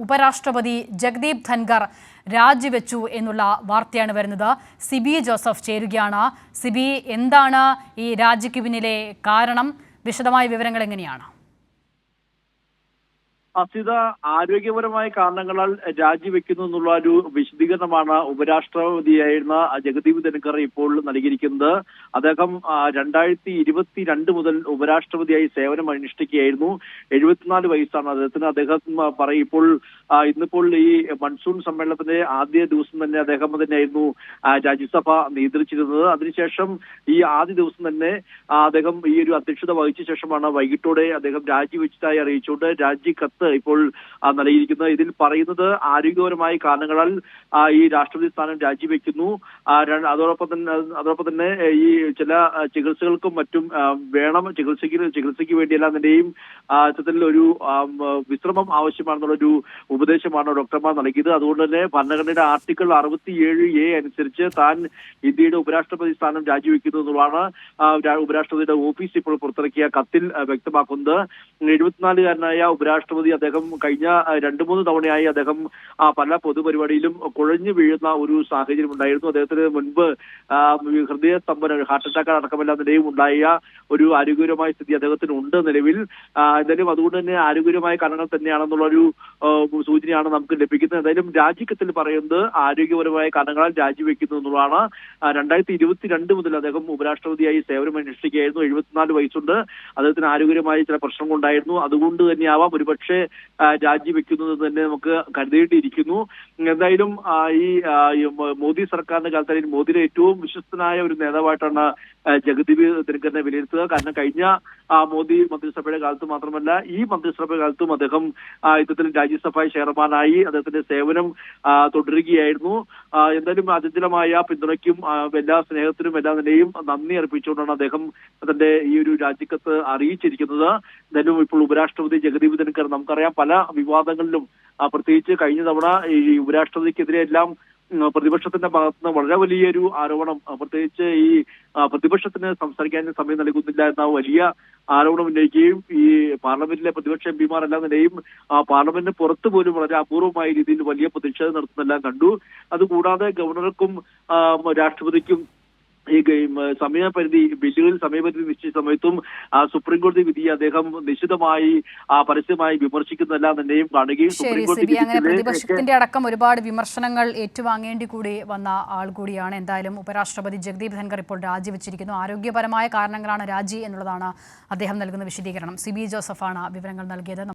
ഉപരാഷ്ട്രപതി ജഗദീപ് ധൻഖർ രാജിവെച്ചു എന്നുള്ള വാർത്തയാണ് വരുന്നത്. സിബി ജോസഫ് ചേരുകയാണ്. സിബി, എന്താണ് ഈ രാജിക്ക് പിന്നിലെ കാരണം? വിശദമായ വിവരങ്ങൾ എങ്ങനെയാണ്? അസിത ആരോഗ്യപരമായ കാരണങ്ങളാൽ രാജിവെക്കുന്നു എന്നുള്ള ഒരു വിശദീകരണമാണ് ഉപരാഷ്ട്രപതിയായിരുന്ന ജഗദീപ് ധൻഖർ ഇപ്പോൾ നൽകിയിരിക്കുന്നത്. അദ്ദേഹം 2022 മുതൽ ഉപരാഷ്ട്രപതിയായി സേവനം അനുഷ്ഠിക്കുകയായിരുന്നു. 74 വയസ്സാണ് അദ്ദേഹത്തിന്. അദ്ദേഹം ഇപ്പോൾ ഇന്നിപ്പോൾ ഈ മൺസൂൺ സമ്മേളനത്തിന്റെ ആദ്യ ദിവസം തന്നെ അദ്ദേഹം തന്നെയായിരുന്നു രാജ്യസഭ നിയന്ത്രിച്ചിരുന്നത്. അതിനുശേഷം ഈ ആദ്യ ദിവസം തന്നെ അദ്ദേഹം ഈ ഒരു അധ്യക്ഷത വഹിച്ച ശേഷമാണ് വൈകിട്ടോടെ അദ്ദേഹം രാജിവെച്ചതായി അറിയിച്ചുകൊണ്ട് രാജിക്കത്ത് ഇപ്പോൾ നൽകിയിരിക്കുന്നത്. ഇതിൽ പറയുന്നത് ആരോഗ്യപരമായ കാരണങ്ങളാൽ ഈ രാഷ്ട്രപതി സ്ഥാനം രാജിവെക്കുന്നു. അതോടൊപ്പം തന്നെ ഈ ചില ചികിത്സകൾക്കും മറ്റും വേണം, ചികിത്സയ്ക്ക് വേണ്ടിയെല്ലാം തന്നെയും ഇത്തരത്തിൽ ഒരു വിശ്രമം ആവശ്യമാണെന്നുള്ളൊരു ഉപദേശമാണ് ഡോക്ടർമാർ നൽകിയത്. അതുകൊണ്ട് തന്നെ ഭരണഘടനയുടെ ആർട്ടിക്കിൾ 67A അനുസരിച്ച് താൻ ഇന്ത്യയുടെ ഉപരാഷ്ട്രപതി സ്ഥാനം രാജിവെക്കുന്നു എന്നുള്ളതാണ് ഉപരാഷ്ട്രപതിയുടെ ഓഫീസ് ഇപ്പോൾ പുറത്തിറക്കിയ കത്തിൽ വ്യക്തമാക്കുന്നത്. 74-കാരനായ ഉപരാഷ്ട്രപതി അദ്ദേഹം കഴിഞ്ഞ 2-3 തവണയായി അദ്ദേഹം പല പൊതുപരിപാടിയിലും കുഴഞ്ഞു വീഴുന്ന ഒരു സാഹചര്യം ഉണ്ടായിരുന്നു. അദ്ദേഹത്തിന് മുൻപ് ഹൃദയസ്തംഭനം, ഹാർട്ട് അറ്റാക്ക് അടക്കമെല്ലാം നിലയും ഉണ്ടായ ഒരു ആരോഗ്യപരമായ സ്ഥിതി അദ്ദേഹത്തിന് ഉണ്ട് നിലവിൽ. എന്തായാലും അതുകൊണ്ട് തന്നെ ആരോഗ്യപരമായ കാരണങ്ങൾ തന്നെയാണെന്നുള്ളൊരു സൂചനയാണ് നമുക്ക് ലഭിക്കുന്നത്. എന്തായാലും രാജിക്കത്തിൽ പറയുന്നത് ആരോഗ്യപരമായ കാരണങ്ങളാൽ രാജിവെക്കുന്നു എന്നുള്ളതാണ്. 2022 മുതൽ അദ്ദേഹം ഉപരാഷ്ട്രപതിയായി സേവനം അനുഷ്ഠിക്കുകയായിരുന്നു. 74 വയസ്സുണ്ട്. അദ്ദേഹത്തിന് ആരോഗ്യപരമായ ചില പ്രശ്നങ്ങളുണ്ടായിരുന്നു. അതുകൊണ്ട് തന്നെയാവാം ഒരുപക്ഷെ രാജിവെക്കുന്നത് തന്നെ നമുക്ക് കരുതേണ്ടിയിരിക്കുന്നു. എന്തായാലും ഈ മോദി സർക്കാരിന്റെ കാലത്ത്, അല്ലെങ്കിൽ മോദിയുടെ ഏറ്റവും വിശ്വസ്തനായ ഒരു നേതാവായിട്ടാണ് ജഗദീപ് ധൻഖറിനെ വിലയിരുത്തുക. കാരണം കഴിഞ്ഞ മോദി മന്ത്രിസഭയുടെ കാലത്ത് മാത്രമല്ല, ഈ മന്ത്രിസഭയുടെ കാലത്തും അദ്ദേഹം ഇത്തരത്തിൽ രാജ്യസഭാ ചെയർമാനായി അദ്ദേഹത്തിന്റെ സേവനം തുടരുകയായിരുന്നു. എന്തായാലും അചഞ്ചലമായ പിന്തുണയ്ക്കും എല്ലാ സ്നേഹത്തിനും എല്ലാ നിലയും നന്ദി അർപ്പിച്ചുകൊണ്ടാണ് അദ്ദേഹം തന്റെ ഈ ഒരു രാജിക്കത്ത് അറിയിച്ചിരിക്കുന്നത്. എന്തായാലും ഇപ്പോൾ ഉപരാഷ്ട്രപതി ജഗദീപ് ധൻഖർ, നമുക്കറിയാം, പല വിവാദങ്ങളിലും പ്രത്യേകിച്ച് കഴിഞ്ഞ തവണ ഈ ഉപരാഷ്ട്രപതിക്കെതിരെ എല്ലാം പ്രതിപക്ഷത്തിന്റെ ഭാഗത്തുനിന്ന് വളരെ വലിയൊരു ആരോപണം, പ്രത്യേകിച്ച് ഈ പ്രതിപക്ഷത്തിന് സംസാരിക്കാൻ സമയം നൽകുന്നില്ല എന്ന വലിയ ആരോപണം ഉന്നയിക്കുകയും ഈ പാർലമെന്റിലെ പ്രതിപക്ഷ എംപിമാർ എല്ലാം നിലയും പാർലമെന്റിന് പുറത്തു പോലും വളരെ അപൂർവമായ രീതിയിൽ വലിയ പ്രതിഷേധം നടത്തുന്നെല്ലാം കണ്ടു. അതുകൂടാതെ ഗവർണർക്കും രാഷ്ട്രപതിക്കും ഈ സമയപരിധി, ബില്ലുകളിൽ സമയപരിധി നിശ്ചയിച്ച സമയത്തും സുപ്രീം കോടതി വിധിയെ അദ്ദേഹം നിശിതമായി പരസ്യമായി വിമർശിക്കുന്നതെല്ലാം തന്നെയും കാണുകയും പ്രതിപക്ഷത്തിന്റെ അടക്കം ഒരുപാട് വിമർശനങ്ങൾ ഏറ്റുവാങ്ങേണ്ടി കൂടി വന്ന ആൾ കൂടിയാണ്. എന്തായാലും ഉപരാഷ്ട്രപതി ജഗദീപ് ധൻഖർ ഇപ്പോൾ രാജിവെച്ചിരിക്കുന്നു. ആരോഗ്യപരമായ കാരണങ്ങളാണ് രാജി എന്നുള്ളതാണ് അദ്ദേഹം നൽകുന്ന വിശദീകരണം. സിബി ജോസഫാണ് വിവരങ്ങൾ നൽകിയത്.